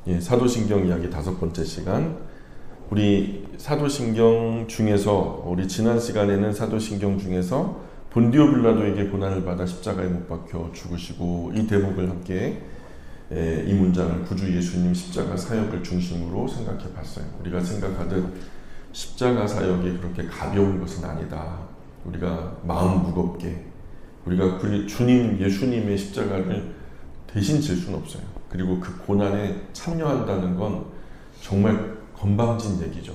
예, 사도신경 이야기 5번째 시간. 우리 사도신경 중에서 우리 지난 시간에는 사도신경 중에서 본디오 빌라도에게 고난을 받아 십자가에 못 박혀 죽으시고 이 대목을 함께 이 문장을 구주 예수님 십자가 사역을 중심으로 생각해 봤어요. 우리가 생각하듯 십자가 사역이 그렇게 가벼운 것은 아니다. 우리가 마음 무겁게 우리가 주님 예수님의 십자가를 대신 질 수는 없어요. 그리고 그 고난에 참여한다는 건 정말 건방진 얘기죠.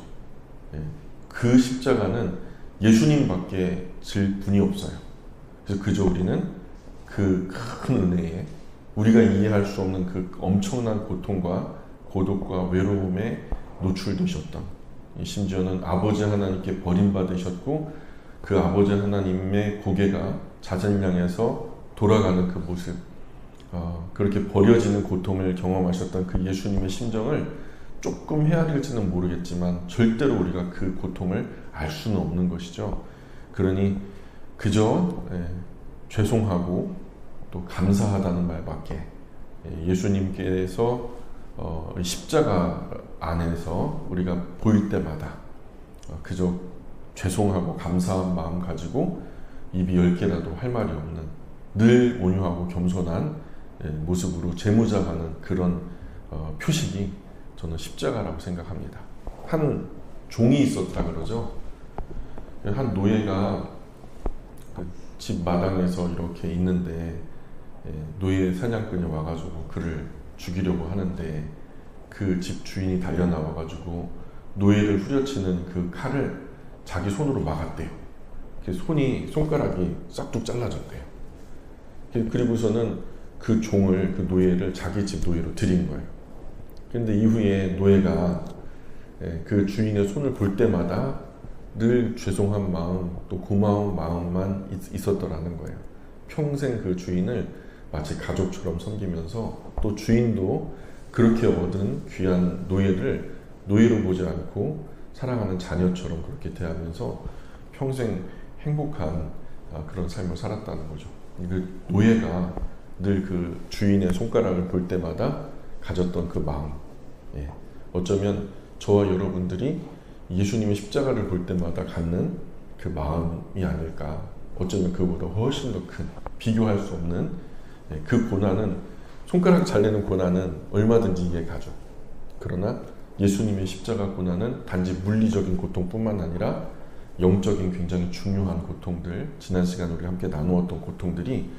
그 십자가는 예수님밖에 질 분이 없어요. 그래서 그저 우리는 그 큰 은혜에 우리가 이해할 수 없는 그 엄청난 고통과 고독과 외로움에 노출되셨던, 심지어는 아버지 하나님께 버림받으셨고 그 아버지 하나님의 고개가 자신을 향해서 돌아가는 그 모습, 그렇게 버려지는 고통을 경험하셨던 그 예수님의 심정을 조금 헤아릴지는 모르겠지만 절대로 우리가 그 고통을 알 수는 없는 것이죠. 그러니 그저 죄송하고 또 감사하다는 말밖에 예수님께서 십자가 안에서 우리가 보일 때마다 그저 죄송하고 감사한 마음 가지고 입이 10개라도 할 말이 없는 늘 온유하고 겸손한 모습으로 재무장하는 그런 표식이 저는 십자가라고 생각합니다. 한 종이 있었다 그러죠. 한 노예가 집 마당에서 이렇게 있는데 노예 사냥꾼이 와가지고 그를 죽이려고 하는데 그 집 주인이 달려나와가지고 노예를 후려치는 그 칼을 자기 손으로 막았대요. 손가락이 싹둑 잘라졌대요. 그리고서는 그 종을, 그 노예를 자기 집 노예로 들인 거예요. 그런데 이후에 노예가 그 주인의 손을 볼 때마다 늘 죄송한 마음, 또 고마운 마음만 있었더라는 거예요. 평생 그 주인을 마치 가족처럼 섬기면서 또 주인도 그렇게 얻은 귀한 노예를 노예로 보지 않고 사랑하는 자녀처럼 그렇게 대하면서 평생 행복한 그런 삶을 살았다는 거죠. 그 노예가 늘 그 주인의 손가락을 볼 때마다 가졌던 그 마음, 어쩌면 저와 여러분들이 예수님의 십자가를 볼 때마다 갖는 그 마음이 아닐까. 어쩌면 그보다 훨씬 더 큰, 비교할 수 없는 그 고난은, 손가락 잘리는 고난은 얼마든지 이해 가죠. 그러나 예수님의 십자가 고난은 단지 물리적인 고통뿐만 아니라 영적인 굉장히 중요한 고통들, 지난 시간 우리 함께 나누었던 고통들이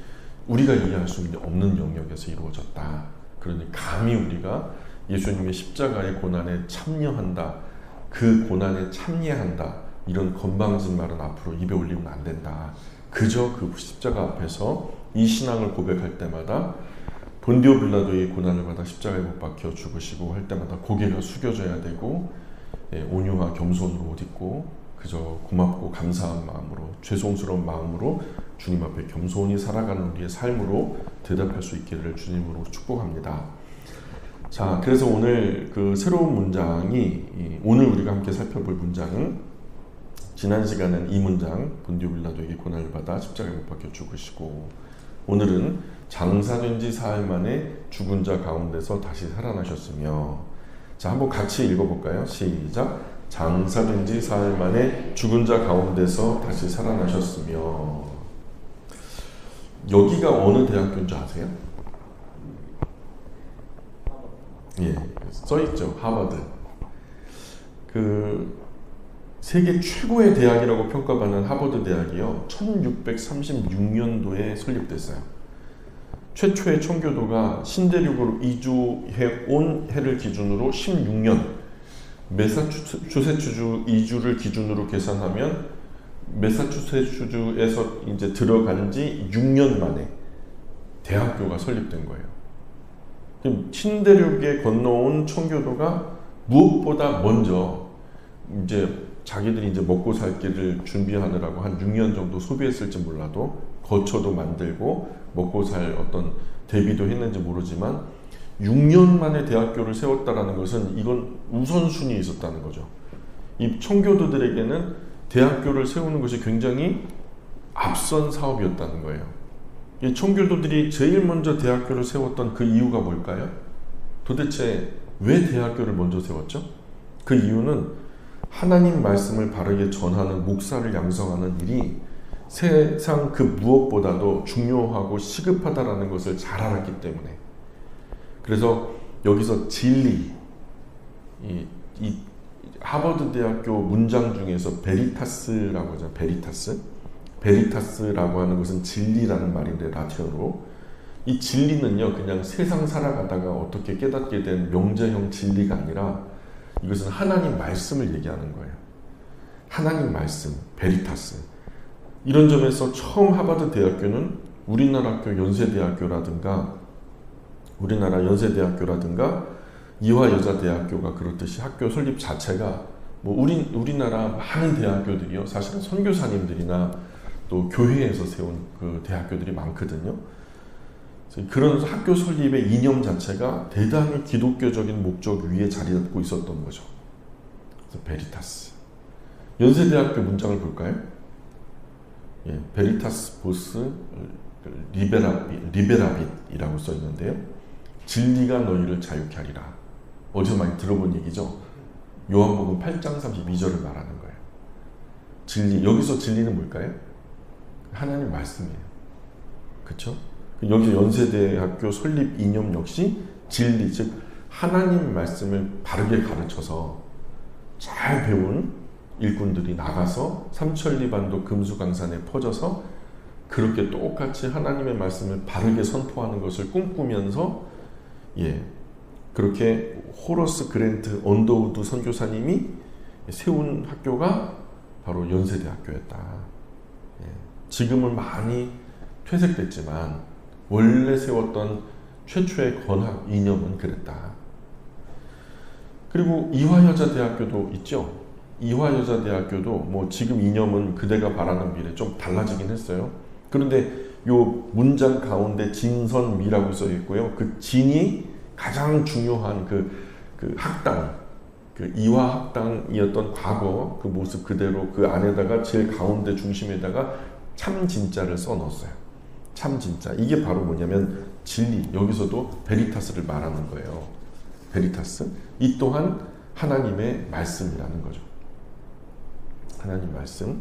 우리가 이해할 수 없는 영역에서 이루어졌다. 그러니 감히 우리가 예수님의 십자가의 고난에 참여한다, 그 고난에 참여한다, 이런 건방진 말은 앞으로 입에 올리면 안 된다. 그저 그 십자가 앞에서 이 신앙을 고백할 때마다 본디오 빌라도의 고난을 받아 십자가에 못 박혀 죽으시고 할 때마다 고개가 숙여져야 되고 온유와 겸손으로 옷 입고 그저 고맙고 감사한 마음으로, 죄송스러운 마음으로 주님 앞에 겸손히 살아가는 우리의 삶으로 대답할 수 있기를 주님으로 축복합니다. 자, 그래서 오늘 그 새로운 문장이, 오늘 우리가 함께 살펴볼 문장은 지난 시간은 이 문장, 본디오 빌라도에게 고난을 받아 십자가에 못 박혀 죽으시고, 오늘은 장사된 지 사흘 만에 죽은 자 가운데서 다시 살아나셨으며. 자, 한번 같이 읽어볼까요? 시작. 장사된 지 사흘 만에 죽은 자 가운데서 다시 살아나셨으며. 여기가 어느 대학교인지 아세요? 예, 써있죠. 하버드. 그 세계 최고의 대학이라고 평가받는 하버드 대학이요, 1636년도에 설립됐어요. 최초의 청교도가 신대륙으로 이주해 온 해를 기준으로 16년, 매사추세츠주 이주를 기준으로 계산하면 매사추세츠주에서 이제 들어간 지 6년 만에 대학교가 설립된 거예요. 신대륙에 건너온 청교도가 무엇보다 먼저 이제 자기들이 이제 먹고 살 길을 준비하느라고 한 6년 정도 소비했을지 몰라도 거처도 만들고 먹고 살 어떤 대비도 했는지 모르지만 6년 만에 대학교를 세웠다라는 것은 이건 우선순위에 있었다는 거죠. 이 청교도들에게는 대학교를 세우는 것이 굉장히 앞선 사업이었다는 거예요. 이 청교도들이 제일 먼저 대학교를 세웠던 그 이유가 뭘까요? 도대체 왜 대학교를 먼저 세웠죠? 그 이유는 하나님 말씀을 바르게 전하는 목사를 양성하는 일이 세상 그 무엇보다도 중요하고 시급하다라는 것을 잘 알았기 때문에. 그래서 여기서 진리, 이 하버드 대학교 문장 중에서 베리타스라고 하죠. 베리타스라고 하는 것은 진리라는 말인데, 라틴어로. 이 진리는요, 그냥 세상 살아가다가 어떻게 깨닫게 된 명제형 진리가 아니라 이것은 하나님 말씀을 얘기하는 거예요. 하나님 말씀, 베리타스. 이런 점에서 처음 하버드 대학교는 우리나라 연세대학교라든가 이화여자대학교가 그렇듯이 학교 설립 자체가 우리나라 많은 대학교들이요, 사실은 선교사님들이나 또 교회에서 세운 그 대학교들이 많거든요. 그런 학교 설립의 이념 자체가 대단히 기독교적인 목적 위에 자리 잡고 있었던 거죠. 그래서 베리타스. 연세대학교 문장을 볼까요? 예, 베리타스 보스 리베라빗이라고 써 있는데요. 진리가 너희를 자유케 하리라. 어디서 많이 들어본 얘기죠. 요한복음 8장 32절을 말하는 거예요. 진리, 여기서 진리는 뭘까요? 하나님 말씀이에요. 그렇죠? 여기 연세대학교 설립 이념 역시 진리, 즉 하나님 말씀을 바르게 가르쳐서 잘 배운 일꾼들이 나가서 삼천리반도 금수강산에 퍼져서 그렇게 똑같이 하나님의 말씀을 바르게 선포하는 것을 꿈꾸면서, 그렇게 호러스 그랜트 언더우드 선교사님이 세운 학교가 바로 연세대학교였다. 지금은 많이 퇴색됐지만 원래 세웠던 최초의 건학 이념은 그랬다. 그리고 이화여자대학교도 있죠. 이화여자대학교도 지금 이념은 그대가 바라는 미래 좀 달라지긴 했어요. 그런데 요 문장 가운데 진선미라고 써 있고요. 그 진이 가장 중요한 그 학당, 그 이화학당이었던 과거 그 모습 그대로 그 안에다가 제일 가운데 중심에다가 참진짜를 써 넣었어요. 참진짜. 이게 바로 뭐냐면 진리. 여기서도 베리타스를 말하는 거예요. 베리타스. 이 또한 하나님의 말씀이라는 거죠. 하나님 말씀.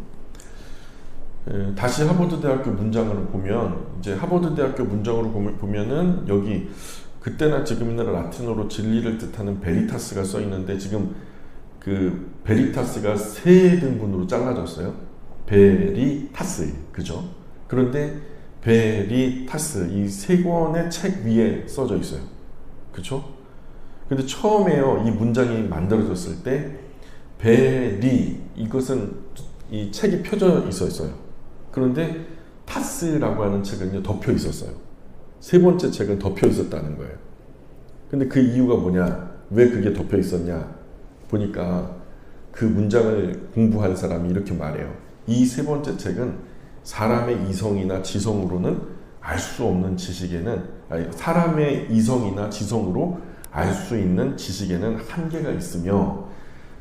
다시 하버드 대학교 문장으로 보면, 이제 하버드 대학교 문장으로 보면은 여기 그때나 지금이나 라틴어로 진리를 뜻하는 베리타스가 써 있는데, 지금 그 베리타스가 세 등분으로 잘라졌어요. 베리타스, 그죠? 그런데 베리타스, 이 세 권의 책 위에 써져 있어요. 그쵸? 근데 처음에요, 이 문장이 만들어졌을 때 베리, 이것은 이 책이 펴져 있었어요. 그런데 타스라고 하는 책은요, 덮여 있었어요. 세 번째 책은 덮여 있었다는 거예요. 근데 그 이유가 뭐냐? 왜 그게 덮여 있었냐? 보니까 그 문장을 공부한 사람이 이렇게 말해요. 이 세 번째 책은 사람의 이성이나 지성으로는 알 수 없는 지식에는, 사람의 이성이나 지성으로 알 수 있는 지식에는 한계가 있으며,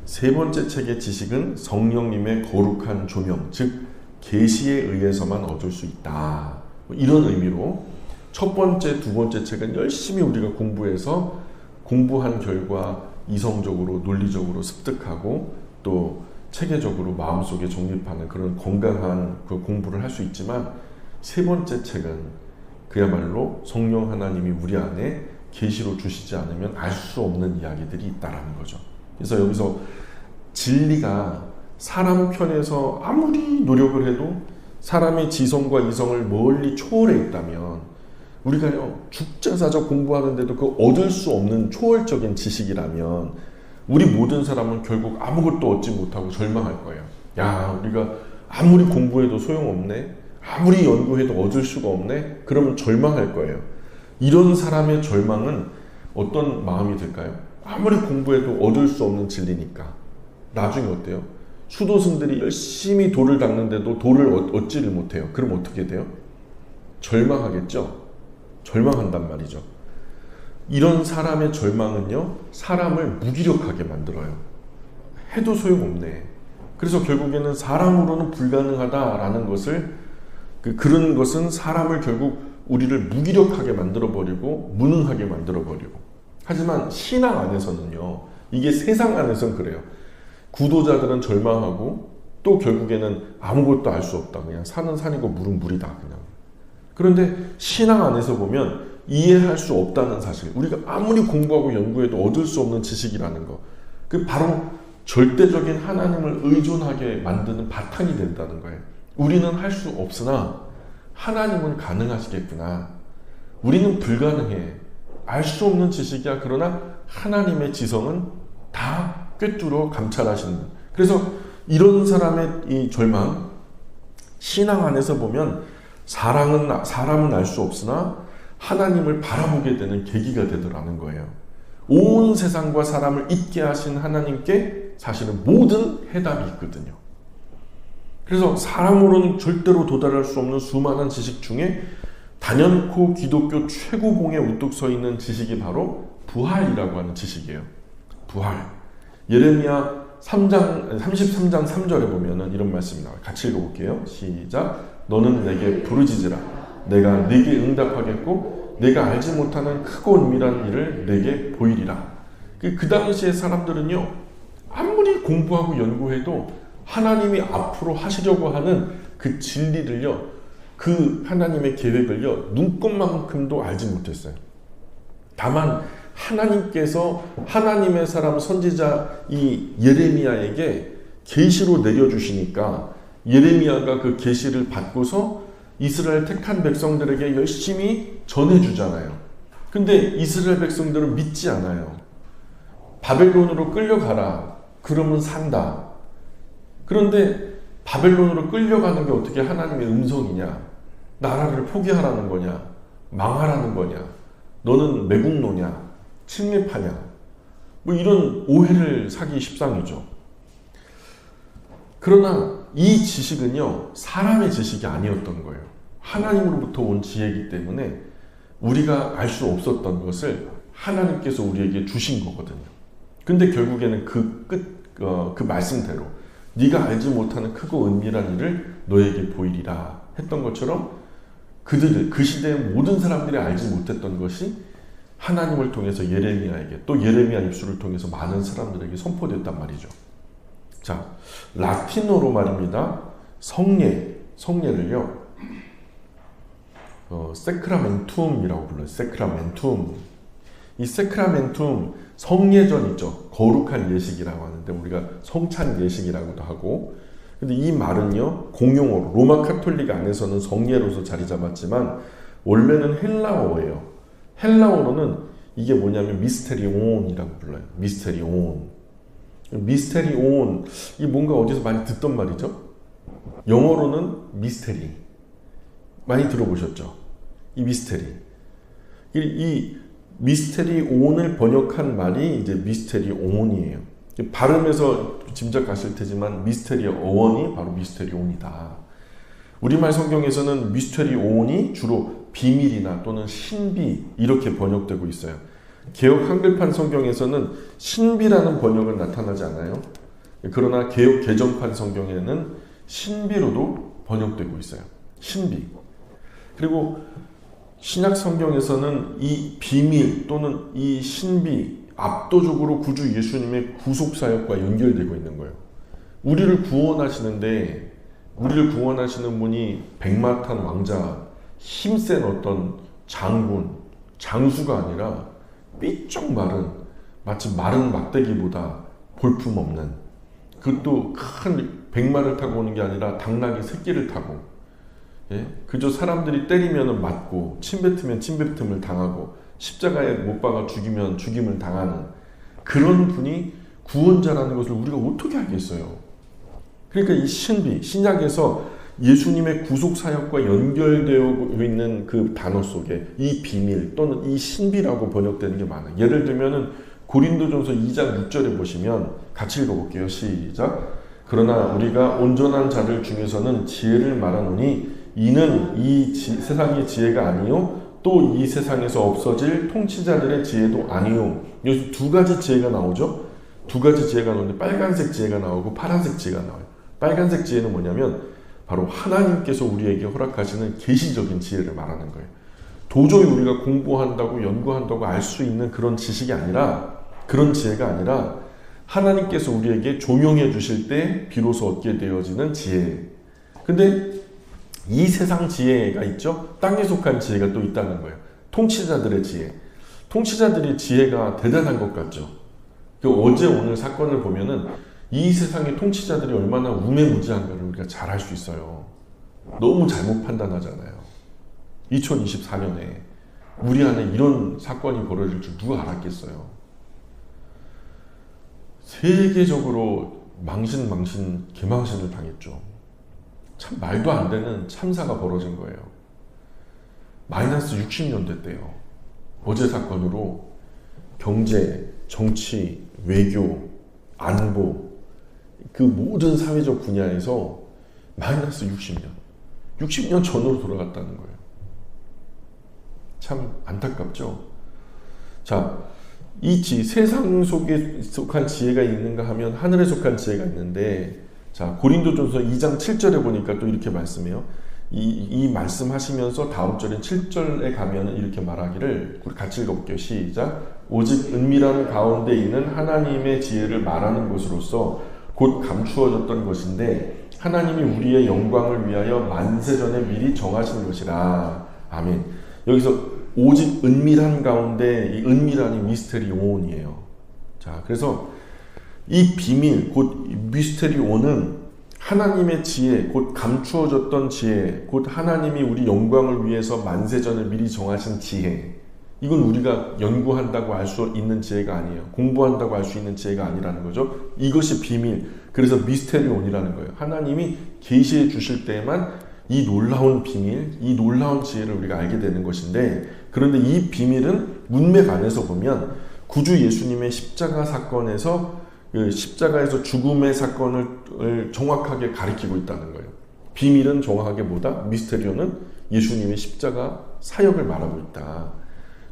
세 번째 책의 지식은 성령님의 거룩한 조명, 즉 계시에 의해서만 얻을 수 있다. 이런 의미로 첫 번째, 두 번째 책은 열심히 우리가 공부해서 공부한 결과 이성적으로, 논리적으로 습득하고 또 체계적으로 마음속에 정립하는 그런 건강한 그 공부를 할 수 있지만, 세 번째 책은 그야말로 성령 하나님이 우리 안에 계시로 주시지 않으면 알 수 없는 이야기들이 있다라는 거죠. 그래서 여기서 진리가 사람 편에서 아무리 노력을 해도 사람의 지성과 이성을 멀리 초월해 있다면, 우리가요 죽자사자 공부하는데도 그 얻을 수 없는 초월적인 지식이라면 우리 모든 사람은 결국 아무것도 얻지 못하고 절망할 거예요. 야, 우리가 아무리 공부해도 소용없네, 아무리 연구해도 얻을 수가 없네, 그러면 절망할 거예요. 이런 사람의 절망은 어떤 마음이 들까요? 아무리 공부해도 얻을 수 없는 진리니까. 나중에 어때요? 수도승들이 열심히 돌을 닦는데도 돌을 얻지를 못해요. 그럼 어떻게 돼요? 절망하겠죠? 절망한단 말이죠. 이런 사람의 절망은요, 사람을 무기력하게 만들어요. 해도 소용없네. 그래서 결국에는 사람으로는 불가능하다라는 것을, 그런 것은 사람을 결국 우리를 무기력하게 만들어버리고 무능하게 만들어버리고, 하지만 신앙 안에서는요, 이게 세상 안에서는 그래요. 구도자들은 절망하고 또 결국에는 아무것도 알 수 없다. 그냥 산은 산이고 물은 물이다. 그냥. 그런데 신앙 안에서 보면 이해할 수 없다는 사실, 우리가 아무리 공부하고 연구해도 얻을 수 없는 지식이라는 거, 그 바로 절대적인 하나님을 의존하게 만드는 바탕이 된다는 거예요. 우리는 할 수 없으나 하나님은 가능하시겠구나. 우리는 불가능해. 알 수 없는 지식이야. 그러나 하나님의 지성은 다 꿰뚫어 감찰하시는. 그래서 이런 사람의 이 절망, 신앙 안에서 보면 사람은 알 수 없으나 하나님을 바라보게 되는 계기가 되더라는 거예요. 온 세상과 사람을 있게 하신 하나님께 사실은 모든 해답이 있거든요. 그래서 사람으로는 절대로 도달할 수 없는 수많은 지식 중에 단연코 기독교 최고봉에 우뚝 서 있는 지식이 바로 부활이라고 하는 지식이에요. 부활. 예레미야 33장 3절에 보면은 이런 말씀이 나와요. 같이 읽어볼게요. 시작. 너는 내게 부르짖으라. 내가 네게 응답하겠고 내가 알지 못하는 크고 은밀한 일을 내게 보이리라. 그 당시의 사람들은요, 아무리 공부하고 연구해도 하나님이 앞으로 하시려고 하는 그 진리를요, 그 하나님의 계획을요, 눈꼽만큼도 알지 못했어요. 다만 하나님께서 하나님의 사람 선지자 이 예레미야에게 계시로 내려주시니까 예레미야가 그 계시를 받고서 이스라엘 택한 백성들에게 열심히 전해주잖아요. 근데 이스라엘 백성들은 믿지 않아요. 바벨론으로 끌려가라. 그러면 산다. 그런데 바벨론으로 끌려가는 게 어떻게 하나님의 음성이냐? 나라를 포기하라는 거냐? 망하라는 거냐? 너는 매국노냐? 침례파냐? 뭐 이런 오해를 사기 십상이죠. 그러나 이 지식은요, 사람의 지식이 아니었던 거예요. 하나님으로부터 온 지혜이기 때문에 우리가 알 수 없었던 것을 하나님께서 우리에게 주신 거거든요. 근데 결국에는 그 말씀대로 네가 알지 못하는 크고 은밀한 일을 너에게 보이리라 했던 것처럼 그 시대의 모든 사람들이 알지 못했던 것이 하나님을 통해서 예레미야에게, 또 예레미야 입술을 통해서 많은 사람들에게 선포됐단 말이죠. 자, 라틴어로 말입니다. 성례를요, 세크라멘툼이라고 불러요. 세크라멘툼. 이 세크라멘툼, 성례전 있죠. 거룩한 예식이라고 하는데 우리가 성찬 예식이라고도 하고, 근데 이 말은요, 공용어로 로마 카톨릭 안에서는 성례로서 자리 잡았지만 원래는 헬라어예요. 헬라어로는 이게 뭐냐면 미스테리온이라고 불러요. 미스테리온. 미스테리온, 이 뭔가 어디서 많이 듣던 말이죠. 영어로는 미스테리. 많이 들어보셨죠? 이 미스테리. 이 미스테리온을 번역한 말이 이제 미스테리온이에요. 발음에서 짐작하실 테지만 미스테리의 어원이 바로 미스테리온이다. 우리말 성경에서는 미스테리온이 주로 비밀이나 또는 신비 이렇게 번역되고 있어요. 개역 한글판 성경에서는 신비라는 번역은 나타나지 않아요. 그러나 개역 개정판 성경에는 신비로도 번역되고 있어요. 신비. 그리고 신약 성경에서는 이 비밀 또는 이 신비 압도적으로 구주 예수님의 구속사역과 연결되고 있는 거예요. 우리를 구원하시는데, 우리를 구원하시는 분이 백마탄 왕자, 힘센 어떤 장군, 장수가 아니라 삐쩍 마른, 마치 마른 막대기보다 볼품없는, 그것도 큰 백마를 타고 오는 게 아니라 당나귀 새끼를 타고, 예? 그저 사람들이 때리면 맞고 침뱉으면 침뱉음을 당하고 십자가에 못 박아 죽이면 죽임을 당하는 그런 분이 구원자라는 것을 우리가 어떻게 알겠어요? 그러니까 이 신비, 신약에서 예수님의 구속사역과 연결되어 있는 그 단어 속에 이 비밀 또는 이 신비라고 번역되는 게 많아요. 예를 들면은 고린도전서 2장 6절에 보시면 같이 읽어볼게요. 시작. 그러나 우리가 온전한 자들 중에서는 지혜를 말하노니 이는 이 세상의 지혜가 아니요 또 이 세상에서 없어질 통치자들의 지혜도 아니요. 여기서 두 가지 지혜가 나오죠. 두 가지 지혜가 나오는데 빨간색 지혜가 나오고 파란색 지혜가 나와요. 빨간색 지혜는 뭐냐면 바로 하나님께서 우리에게 허락하시는 계시적인 지혜를 말하는 거예요. 도저히 우리가 공부한다고 연구한다고 알 수 있는 그런 지식이 아니라, 그런 지혜가 아니라 하나님께서 우리에게 조명해 주실 때 비로소 얻게 되어지는 지혜. 근데 이 세상 지혜가 있죠. 땅에 속한 지혜가 또 있다는 거예요. 통치자들의 지혜. 통치자들의 지혜가 대단한 것 같죠. 어제 오늘 사건을 보면은 이 세상의 통치자들이 얼마나 우매무지한가를 우리가 잘 알 수 있어요. 너무 잘못 판단하잖아요. 2024년에 우리 안에 이런 사건이 벌어질 줄 누가 알았겠어요. 세계적으로 개망신을 당했죠. 참 말도 안 되는 참사가 벌어진 거예요. 마이너스 60년 됐대요. 어제 사건으로 경제, 정치, 외교, 안보, 그 모든 사회적 분야에서 마이너스 60년 전으로 돌아갔다는 거예요. 참 안타깝죠. 자, 이 세상 속에 속한 지혜가 있는가 하면 하늘에 속한 지혜가 있는데, 자, 고린도전서 2장 7절에 보니까 또 이렇게 말씀해요. 이 말씀하시면서 다음 절인 7절에 가면 이렇게 말하기를, 우리 같이 읽어볼게요. 시작. 오직 은밀한 가운데 있는 하나님의 지혜를 말하는 것으로서 곧 감추어졌던 것인데 하나님이 우리의 영광을 위하여 만세전에 미리 정하신 것이라. 아멘. 여기서 오직 은밀한 가운데, 이 은밀한이 미스테리온이에요. 자, 그래서 이 비밀, 곧 미스테리온은 하나님의 지혜, 곧 감추어졌던 지혜, 곧 하나님이 우리 영광을 위해서 만세전에 미리 정하신 지혜. 이건 우리가 연구한다고 알 수 있는 지혜가 아니에요. 공부한다고 알 수 있는 지혜가 아니라는 거죠. 이것이 비밀, 그래서 미스테리온이라는 거예요. 하나님이 계시해 주실 때에만 이 놀라운 비밀, 이 놀라운 지혜를 우리가 알게 되는 것인데, 그런데 이 비밀은 문맥 안에서 보면 구주 예수님의 십자가 사건에서, 십자가에서 죽음의 사건을 정확하게 가리키고 있다는 거예요. 비밀은 정확하게 뭐다? 미스테리온은 예수님의 십자가 사역을 말하고 있다.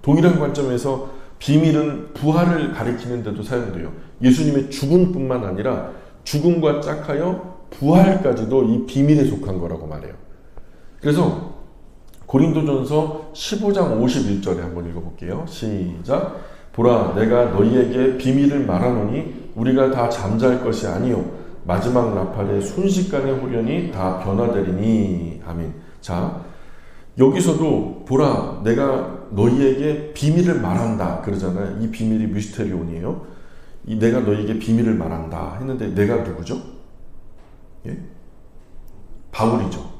동일한 관점에서 비밀은 부활을 가리키는 데도 사용돼요. 예수님의 죽음뿐만 아니라 죽음과 짝하여 부활까지도 이 비밀에 속한 거라고 말해요. 그래서 고린도전서 15장 51절에 한번 읽어볼게요. 시작. 보라, 내가 너희에게 비밀을 말하노니 우리가 다 잠잘 것이 아니요 마지막 나팔의 순식간에 후련히 다 변화되리니. 아멘. 자, 여기서도 보라, 내가 너희에게 비밀을 말한다 그러잖아요. 이 비밀이 미스테리온이에요. 내가 너희에게 비밀을 말한다 했는데 내가 누구죠? 예? 바울이죠.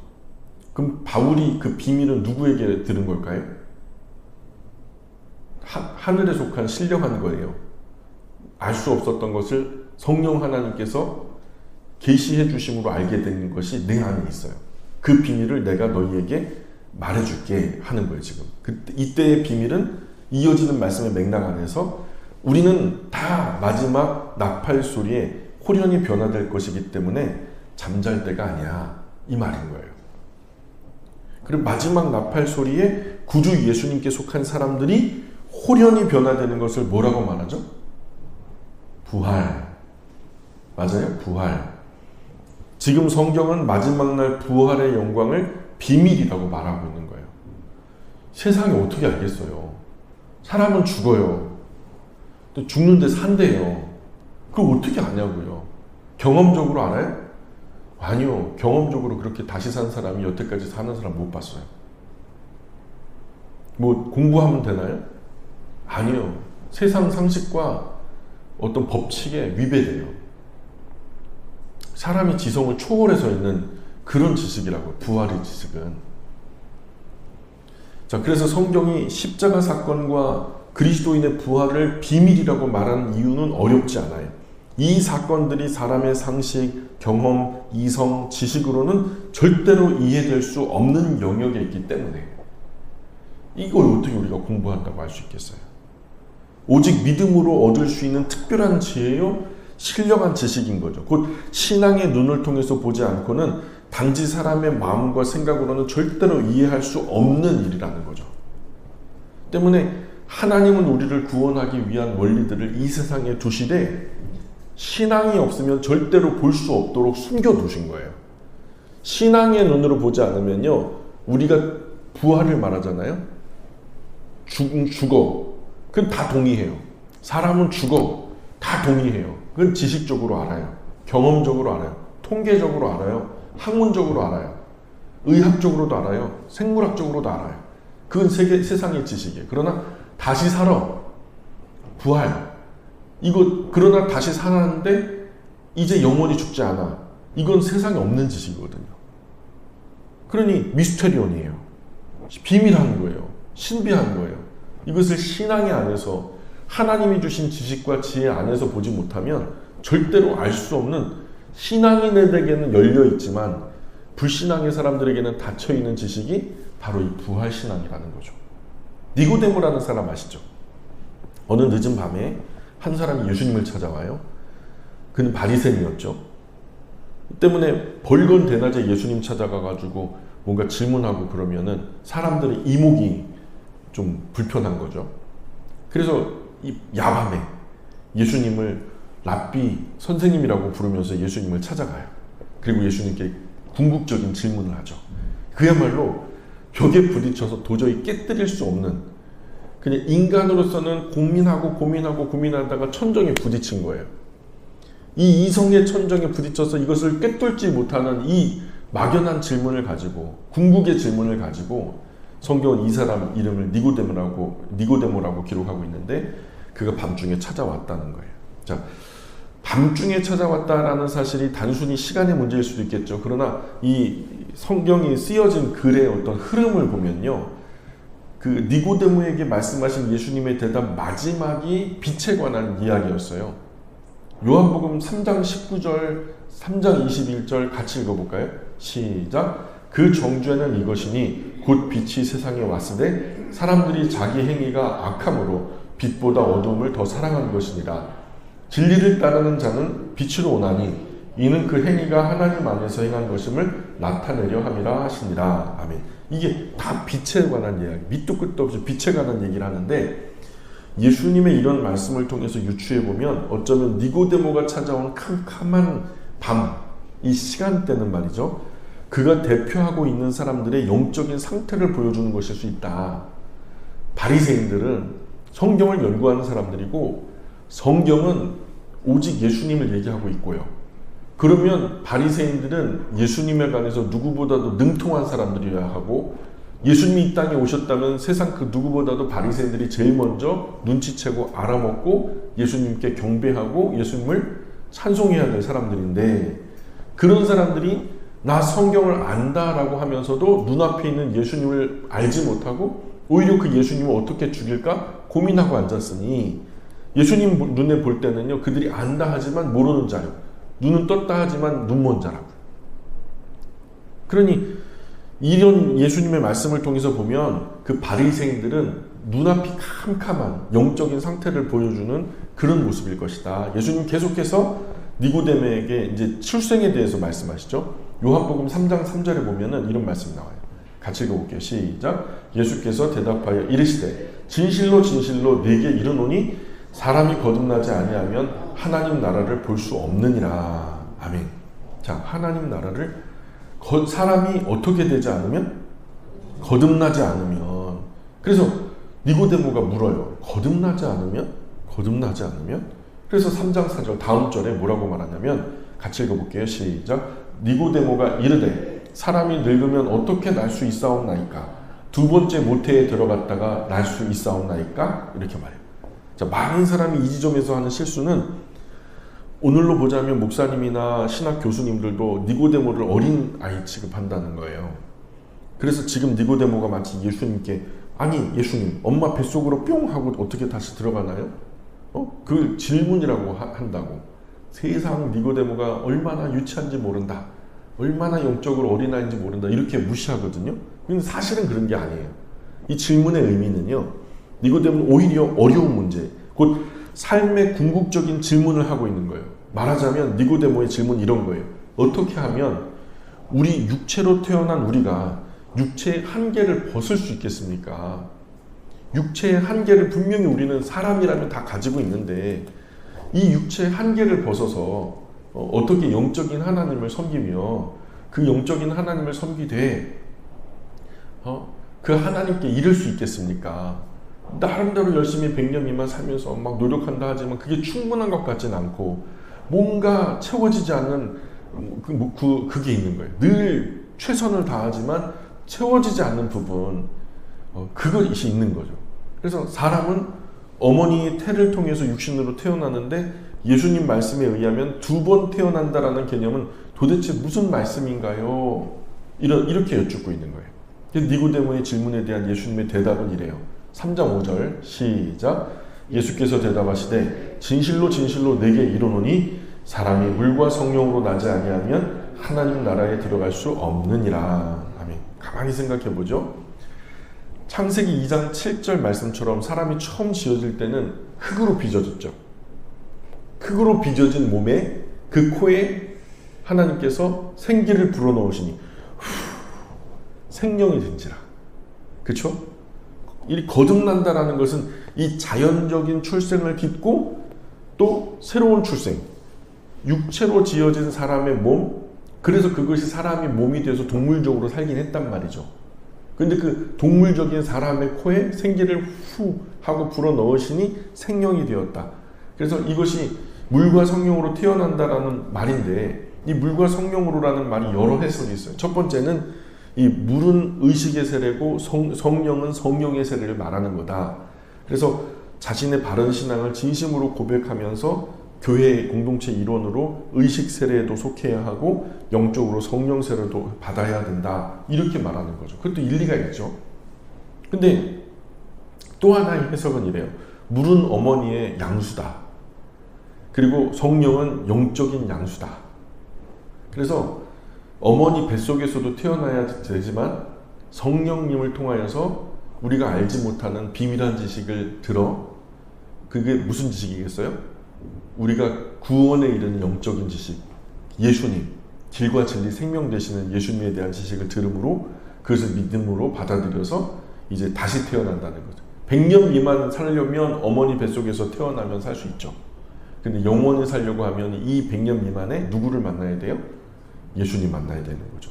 그럼 바울이 그 비밀은 누구에게 들은 걸까요? 하늘에 속한 신령한 거예요. 알 수 없었던 것을 성령 하나님께서 계시해 주심으로 알게 된 것이 내 안에 있어요. 그 비밀을 내가 너희에게 말해줄게 하는 거예요. 지금 이때의 비밀은 이어지는 말씀의 맥락 안에서 우리는 다 마지막 나팔 소리에 호련히 변화될 것이기 때문에 잠잘 때가 아니야, 이 말인 거예요. 그리고 마지막 나팔 소리에 구주 예수님께 속한 사람들이 호련히 변화되는 것을 뭐라고 말하죠? 부활. 맞아요? 부활. 지금 성경은 마지막 날 부활의 영광을 비밀이라고 말하고 있는 거예요. 세상이 어떻게 알겠어요? 사람은 죽어요. 또 죽는데 산대요. 그걸 어떻게 아냐고요? 경험적으로 알아요? 아니요. 경험적으로 그렇게 다시 산 사람이 여태까지 사는 사람 못 봤어요. 뭐 공부하면 되나요? 아니요. 세상 상식과 어떤 법칙에 위배돼요. 사람이 지성을 초월해서 있는 그런 지식이라고요. 부활의 지식은. 자, 그래서 성경이 십자가 사건과 그리스도인의 부활을 비밀이라고 말하는 이유는 어렵지 않아요. 이 사건들이 사람의 상식, 경험, 이성, 지식으로는 절대로 이해될 수 없는 영역에 있기 때문에 이걸 어떻게 우리가 공부한다고 할 수 있겠어요? 오직 믿음으로 얻을 수 있는 특별한 지혜요, 신령한 지식인 거죠. 곧 신앙의 눈을 통해서 보지 않고는 단지 사람의 마음과 생각으로는 절대로 이해할 수 없는 일이라는 거죠. 때문에 하나님은 우리를 구원하기 위한 원리들을 이 세상에 두시되 신앙이 없으면 절대로 볼 수 없도록 숨겨두신 거예요. 신앙의 눈으로 보지 않으면요, 우리가 부활을 말하잖아요. 죽어. 그건 다 동의해요. 사람은 죽어. 다 동의해요. 그건 지식적으로 알아요. 경험적으로 알아요. 통계적으로 알아요. 학문적으로 알아요. 의학적으로도 알아요. 생물학적으로도 알아요. 그건 세상의 지식이에요. 그러나 다시 살아. 부활. 그러나 다시 살았는데 이제 영원히 죽지 않아. 이건 세상에 없는 지식이거든요. 그러니 미스테리온이에요. 비밀한 거예요. 신비한 거예요. 이것을 신앙의 안에서 하나님이 주신 지식과 지혜 안에서 보지 못하면 절대로 알 수 없는, 신앙인에게는 열려 있지만 불신앙의 사람들에게는 닫혀 있는 지식이 바로 이 부활신앙이라는 거죠. 니고데모라는 사람 아시죠? 어느 늦은 밤에 한 사람이 예수님을 찾아와요. 그는 바리새인이었죠. 때문에 벌건 대낮에 예수님 찾아가가지고 뭔가 질문하고 그러면은 사람들의 이목이 좀 불편한 거죠. 그래서 이 야밤에 예수님을 랍비, 선생님이라고 부르면서 예수님을 찾아가요. 그리고 예수님께 궁극적인 질문을 하죠. 그야말로 벽에 부딪혀서 도저히 깨뜨릴 수 없는, 그냥 인간으로서는 고민하다가 천정에 부딪힌 거예요. 이 이성의 천정에 부딪혀서 이것을 꿰뚫지 못하는 이 막연한 질문을 가지고, 궁극의 질문을 가지고 성경은 이 사람 이름을 니고데모라고 기록하고 있는데, 그가 밤중에 찾아왔다는 거예요. 자, 밤중에 찾아왔다라는 사실이 단순히 시간의 문제일 수도 있겠죠. 그러나 이 성경이 쓰여진 글의 어떤 흐름을 보면요, 그 니고데모에게 말씀하신 예수님의 대답 마지막이 빛에 관한 이야기였어요. 요한복음 3장 19절, 3장 21절 같이 읽어볼까요? 시작. 그 정죄는 이것이니 곧 빛이 세상에 왔으되 사람들이 자기 행위가 악함으로 빛보다 어두움을 더 사랑한 것이니라. 진리를 따르는 자는 빛으로 오나니 이는 그 행위가 하나님 안에서 행한 것임을 나타내려 함이라 하시니라. 아멘. 이게 다 빛에 관한 이야기, 밑도 끝도 없이 빛에 관한 얘기를 하는데, 예수님의 이런 말씀을 통해서 유추해보면 어쩌면 니고데모가 찾아온 캄캄한 밤, 이 시간대는 말이죠, 그가 대표하고 있는 사람들의 영적인 상태를 보여주는 것일 수 있다. 바리새인들은 성경을 연구하는 사람들이고 성경은 오직 예수님을 얘기하고 있고요. 그러면 바리새인들은 예수님에 관해서 누구보다도 능통한 사람들이어야 하고, 예수님이 이 땅에 오셨다면 세상 그 누구보다도 바리새인들이 제일 먼저 눈치채고 알아먹고 예수님께 경배하고 예수님을 찬송해야 될 사람들인데, 그런 사람들이 나 성경을 안다라고 하면서도 눈앞에 있는 예수님을 알지 못하고 오히려 그 예수님을 어떻게 죽일까 고민하고 앉았으니, 예수님 눈에 볼 때는요, 그들이 안다 하지만 모르는 자요, 눈은 떴다 하지만 눈먼 자라고. 그러니 이런 예수님의 말씀을 통해서 보면 그 바리새인들은 눈앞이 캄캄한 영적인 상태를 보여주는 그런 모습일 것이다. 예수님 계속해서 니고데모에게 이제 출생에 대해서 말씀하시죠. 요한복음 3장 3절에 보면은 이런 말씀이 나와요. 같이 읽어볼게요. 시작. 예수께서 대답하여 이르시되 진실로 진실로 네게 이르노니 사람이 거듭나지 아니하면 하나님 나라를 볼 수 없느니라. 아멘. 자, 하나님 나라를 사람이 어떻게 되지 않으면? 거듭나지 않으면. 그래서 니고데모가 물어요. 거듭나지 않으면? 거듭나지 않으면? 그래서 3장 4절 다음 절에 뭐라고 말하냐면, 같이 읽어볼게요. 시작. 니고데모가 이르되 사람이 늙으면 어떻게 날 수 있사옵나이까? 두 번째 모태에 들어갔다가 날 수 있사옵나이까? 이렇게 말해요. 자, 많은 사람이 이 지점에서 하는 실수는, 오늘로 보자면 목사님이나 신학 교수님들도 니고데모를 어린 아이 취급한다는 거예요. 그래서 지금 니고데모가 마치 예수님께, 아니 예수님 엄마 뱃속으로 뿅 하고 어떻게 다시 들어가나요? 그 질문이라고 한다고. 세상 니고데모가 얼마나 유치한지 모른다, 얼마나 영적으로 어린아이인지 모른다, 이렇게 무시하거든요. 근데 사실은 그런 게 아니에요. 이 질문의 의미는요, 니고데모는 오히려 어려운 문제, 곧 삶의 궁극적인 질문을 하고 있는 거예요. 말하자면 니고데모의 질문은 이런 거예요. 어떻게 하면 우리 육체로 태어난 우리가 육체의 한계를 벗을 수 있겠습니까? 육체의 한계를 분명히 우리는 사람이라면 다 가지고 있는데, 이 육체의 한계를 벗어서 어떻게 영적인 하나님을 섬기며 그 영적인 하나님을 섬기되 그 하나님께 이를 수 있겠습니까? 나름대로 열심히 100년 미만 살면서 막 노력한다 하지만 그게 충분한 것 같지는 않고 뭔가 채워지지 않는 그게 있는 거예요. 늘 최선을 다하지만 채워지지 않는 부분, 그것이 있는 거죠. 그래서 사람은 어머니의 태를 통해서 육신으로 태어나는데 예수님 말씀에 의하면 2번 태어난다라는 개념은 도대체 무슨 말씀인가요? 이렇게 여쭙고 있는 거예요. 니고데모의 질문에 대한 예수님의 대답은 이래요. 3장 5절 시작. 예수께서 대답하시되 진실로 진실로 내게 이르노니 사람이 물과 성령으로 나지 아니하면 하나님 나라에 들어갈 수 없느니라. 아멘. 가만히 생각해 보죠. 창세기 2장 7절 말씀처럼 사람이 처음 지어질 때는 흙으로 빚어졌죠. 흙으로 빚어진 몸에 그 코에 하나님께서 생기를 불어넣으시니 생명이 된지라. 그렇죠? 이 거듭난다라는 것은 이 자연적인 출생을 딛고 또 새로운 출생, 육체로 지어진 사람의 몸, 그래서 그것이 사람의 몸이 돼서 동물적으로 살긴 했단 말이죠. 근데 그 동물적인 사람의 코에 생기를 후 하고 불어넣으시니 생명이 되었다. 그래서 이것이 물과 성령으로 태어난다라는 말인데, 이 물과 성령으로라는 말이 여러 해석이 있어요. 첫 번째는 이 물은 의식의 세례고 성령은 성령의 세례를 말하는 거다. 그래서 자신의 바른 신앙을 진심으로 고백하면서 교회의 공동체 일원으로 의식 세례에도 속해야 하고 영적으로 성령 세례도 받아야 된다. 이렇게 말하는 거죠. 그것도 일리가 있죠. 근데 또 하나의 해석은 이래요. 물은 어머니의 양수다. 그리고 성령은 영적인 양수다. 그래서 어머니 뱃속에서도 태어나야 되지만 성령님을 통하여서 우리가 알지 못하는 비밀한 지식을 들어, 그게 무슨 지식이겠어요? 우리가 구원에 이르는 영적인 지식, 예수님, 길과 진리 생명 되시는 예수님에 대한 지식을 들음으로 그것을 믿음으로 받아들여서 이제 다시 태어난다는 거죠. 100년 미만 살려면 어머니 뱃속에서 태어나면 살 수 있죠. 근데 영원히 살려고 하면 이 100년 미만에 누구를 만나야 돼요? 예수님 만나야 되는 거죠.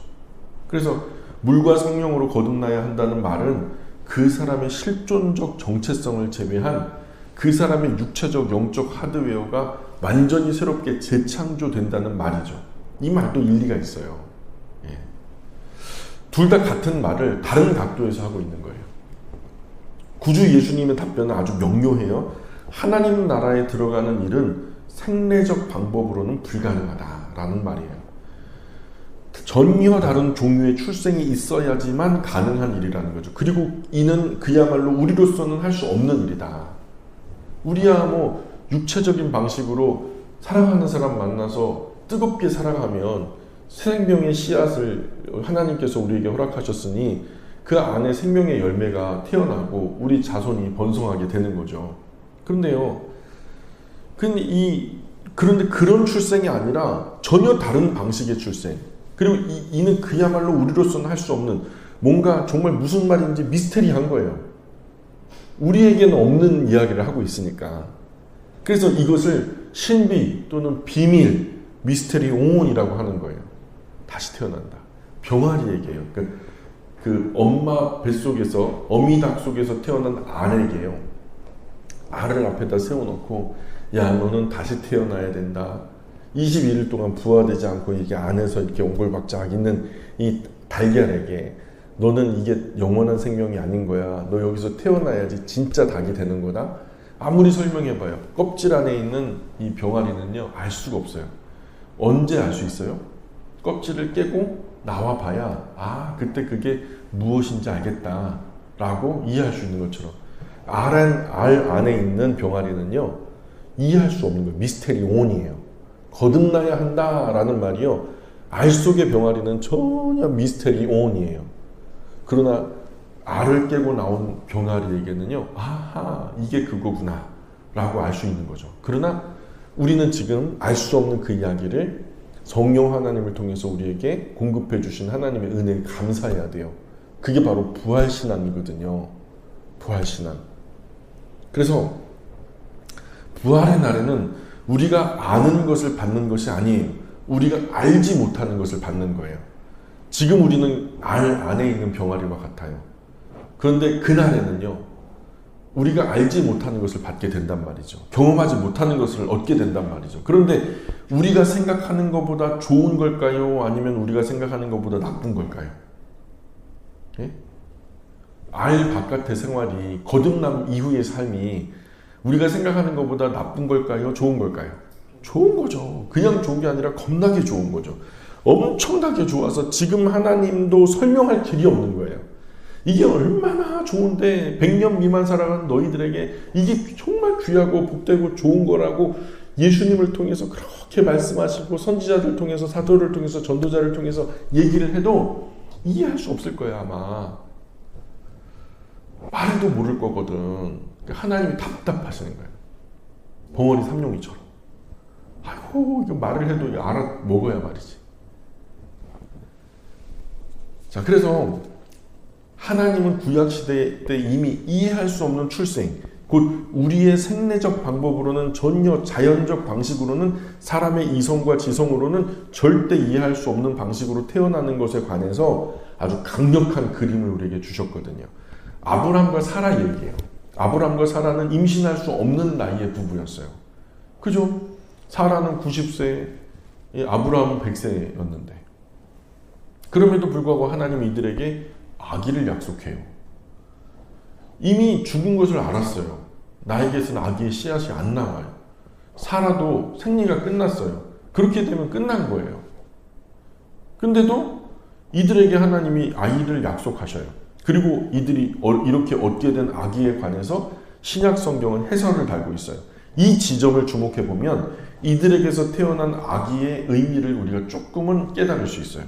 그래서 물과 성령으로 거듭나야 한다는 말은 그 사람의 실존적 정체성을 제외한 그 사람의 육체적 영적 하드웨어가 완전히 새롭게 재창조된다는 말이죠. 이 말도 일리가 있어요. 예. 둘 다 같은 말을 다른 각도에서 하고 있는 거예요. 구주 예수님의 답변은 아주 명료해요. 하나님 나라에 들어가는 일은 생리적 방법으로는 불가능하다라는 말이에요. 전혀 다른 종류의 출생이 있어야지만 가능한 일이라는 거죠. 그리고 이는 그야말로 우리로서는 할 수 없는 일이다. 우리야 뭐 육체적인 방식으로 사랑하는 사람 만나서 뜨겁게 살아가면 생명의 씨앗을 하나님께서 우리에게 허락하셨으니 그 안에 생명의 열매가 태어나고 우리 자손이 번성하게 되는 거죠. 그런데요, 그런데 그런 출생이 아니라 전혀 다른 방식의 출생. 그리고 이는 그야말로 우리로서는 할 수 없는, 뭔가 정말 무슨 말인지 미스테리한 거예요. 우리에게는 없는 이야기를 하고 있으니까. 그래서 이것을 신비 또는 비밀, 미스테리 옹이라고 하는 거예요. 다시 태어난다. 병아리 얘기예요. 그 엄마 뱃속에서, 어미닭 속에서 태어난 알에게요. 알을 앞에다 세워놓고, 야, 너는 다시 태어나야 된다. 21일 동안 부화되지 않고 이게 안에서 이렇게 옹골박자학 있는 이 달걀에게 너는 이게 영원한 생명이 아닌 거야. 너 여기서 태어나야지 진짜 닭이 되는 거다. 아무리 설명해봐요. 껍질 안에 있는 이 병아리는요, 알 수가 없어요. 언제 알 수 있어요? 껍질을 깨고 나와봐야 그때 그게 무엇인지 알겠다 라고 이해할 수 있는 것처럼 알 안에 있는 병아리는요, 이해할 수 없는 거예요. 미스테리 온이에요. 거듭나야 한다라는 말이요, 알 속의 병아리는 전혀 미스테리 온이에요. 그러나 알을 깨고 나온 병아리에게는요, 아하, 이게 그거구나 라고 알 수 있는 거죠. 그러나 우리는 지금 알 수 없는 그 이야기를 성령 하나님을 통해서 우리에게 공급해 주신 하나님의 은혜에 감사해야 돼요. 그게 바로 부활신앙이거든요. 부활신앙. 그래서 부활의 날에는 우리가 아는 것을 받는 것이 아니에요. 우리가 알지 못하는 것을 받는 거예요. 지금 우리는 알 안에 있는 병아리와 같아요. 그런데 그날에는요, 우리가 알지 못하는 것을 받게 된단 말이죠. 경험하지 못하는 것을 얻게 된단 말이죠. 그런데 우리가 생각하는 것보다 좋은 걸까요? 아니면 우리가 생각하는 것보다 나쁜 걸까요? 예? 알 바깥의 생활이, 거듭남 이후의 삶이 우리가 생각하는 것보다 나쁜 걸까요? 좋은 걸까요? 좋은 거죠. 그냥 좋은 게 아니라 겁나게 좋은 거죠. 엄청나게 좋아서 지금 하나님도 설명할 길이 없는 거예요. 이게 얼마나 좋은데 100년 미만 살아가는 너희들에게 이게 정말 귀하고 복되고 좋은 거라고 예수님을 통해서 그렇게 말씀하시고 선지자들 통해서, 사도를 통해서, 전도자를 통해서 얘기를 해도 이해할 수 없을 거예요. 아마 말도 모를 거거든. 하나님이 답답하시는 거예요. 벙어리 삼룡이처럼. 아이고 이거 말을 해도 알아 먹어야 말이지. 자, 그래서 하나님은 구약시대 때 이미 이해할 수 없는 출생, 곧 우리의 생리적 방법으로는, 전혀 자연적 방식으로는, 사람의 이성과 지성으로는 절대 이해할 수 없는 방식으로 태어나는 것에 관해서 아주 강력한 그림을 우리에게 주셨거든요. 아브라함과 사라 얘기예요. 아브라함과 사라는 임신할 수 없는 나이의 부부였어요. 그죠? 사라는 90세, 아브라함은 100세였는데 그럼에도 불구하고 하나님이 이들에게 아기를 약속해요. 이미 죽은 것을 알았어요. 나에게서는 아기의 씨앗이 안 나와요. 사라도 생리가 끝났어요. 그렇게 되면 끝난 거예요. 근데도 이들에게 하나님이 아이를 약속하셔요. 그리고 이들이 이렇게 얻게 된 아기에 관해서 신약 성경은 해설을 달고 있어요. 이 지점을 주목해 보면 이들에게서 태어난 아기의 의미를 우리가 조금은 깨달을 수 있어요.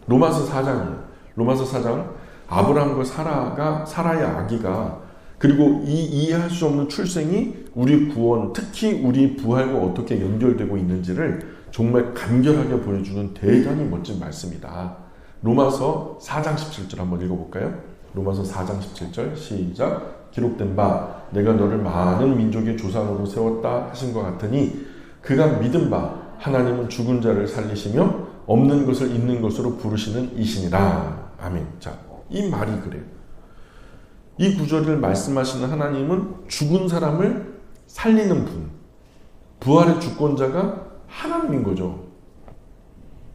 로마서 4장이에요. 로마서 4장, 아브라함과 사라의 아기가, 그리고 이 이해할 수 없는 출생이 우리 구원, 특히 우리 부활과 어떻게 연결되고 있는지를 정말 간결하게 보여주는 대단히 멋진 말씀이다. 로마서 4장 17절 한번 읽어볼까요? 로마서 4장 17절 시작. 기록된 바 내가 너를 많은 민족의 조상으로 세웠다 하신 것 같으니 그가 믿은 바 하나님은 죽은 자를 살리시며 없는 것을 있는 것으로 부르시는 이시니라. 아멘. 자, 이 말이 그래요. 이 구절을 말씀하시는 하나님은 죽은 사람을 살리는 분, 부활의 주권자가 하나님인 거죠.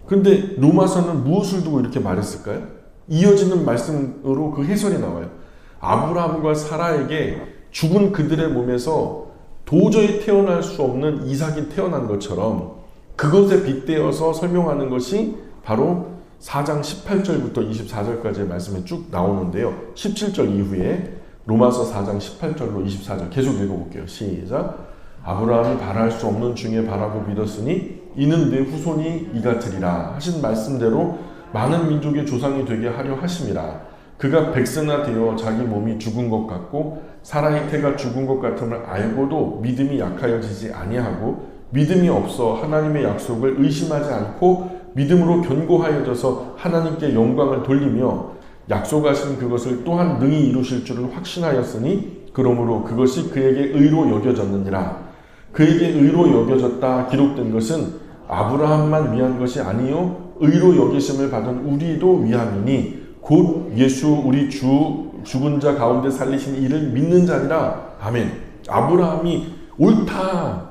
근데 로마서는 무엇을 두고 이렇게 말했을까요? 이어지는 말씀으로 그 해설이 나와요. 아브라함과 사라에게 죽은 그들의 몸에서 도저히 태어날 수 없는 이삭이 태어난 것처럼 그것에 빗대어서 설명하는 것이 바로 4장 18절부터 24절까지의 말씀에 쭉 나오는데요. 17절 이후에 로마서 4장 18절로 24절 계속 읽어볼게요. 시작. 아브라함이 바랄 수 없는 중에 바라고 믿었으니 이는 내 후손이 이같으리라 하신 말씀대로 많은 민족의 조상이 되게 하려 하심이라. 그가 백세나 되어 자기 몸이 죽은 것 같고 사라의 태가 죽은 것 같음을 알고도 믿음이 약하여지지 아니하고 믿음이 없어 하나님의 약속을 의심하지 않고 믿음으로 견고하여져서 하나님께 영광을 돌리며 약속하신 그것을 또한 능히 이루실 줄을 확신하였으니 그러므로 그것이 그에게 의로 여겨졌느니라. 그에게 의로 여겨졌다 기록된 것은 아브라함만 위한 것이 아니요 의로 여기심을 받은 우리도 위함이니 곧 예수 우리 주 죽은 자 가운데 살리신 이를 믿는 자니라. 아멘. 아브라함이 옳다,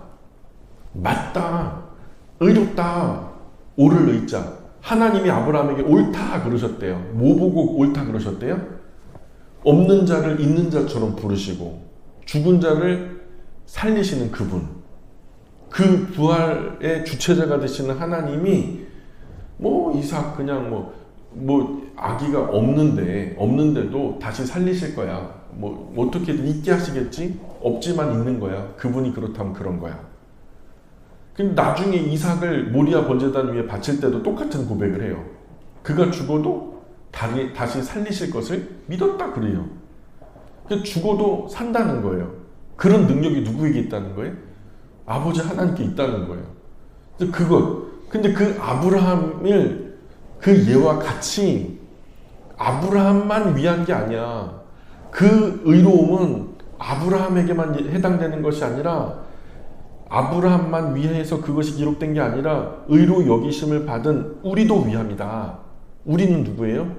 맞다, 의롭다, 옳을 의자. 하나님이 아브라함에게 옳다 그러셨대요. 뭐 보고 옳다 그러셨대요? 없는 자를 있는 자처럼 부르시고 죽은 자를 살리시는 그분, 그 부활의 주체자가 되시는 하나님이 이삭 그냥 아기가 없는데도 다시 살리실 거야. 어떻게든 있게 하시겠지? 없지만 있는 거야. 그분이 그렇다면 그런 거야. 근데 나중에 이삭을 모리아 번제단 위에 바칠 때도 똑같은 고백을 해요. 그가 죽어도 다시 살리실 것을 믿었다 그래요. 죽어도 산다는 거예요. 그런 능력이 누구에게 있다는 거예요? 아버지 하나님께 있다는 거예요. 근데 그 아브라함을 그 예와 같이 아브라함만 위한 게 아니야. 그 의로움은 아브라함에게만 해당되는 것이 아니라 아브라함만 위해서 그것이 기록된 게 아니라 의로 여기심을 받은 우리도 위함이다. 우리는 누구예요?